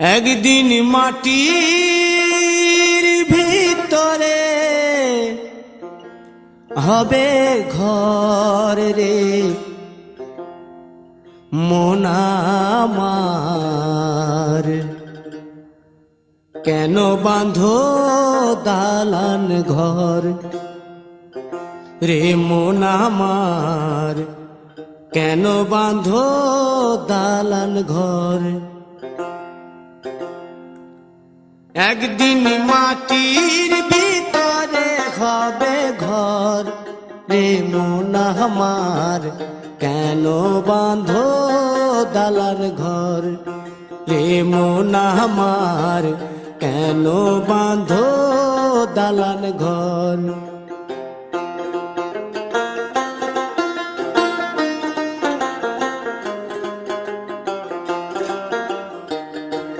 একদিন মাটির ভিতরে হবে ঘর রে মন আমার, কেন বাঁধো দালান ঘর রে মন আমার, কেন বাঁধো দালান ঘর। একদিন মাটির ভিতরে হবে ঘর রে মন আমার, কেন বাঁধো দালান ঘর রে মন আমার, কেন বাঁধো দালান ঘর।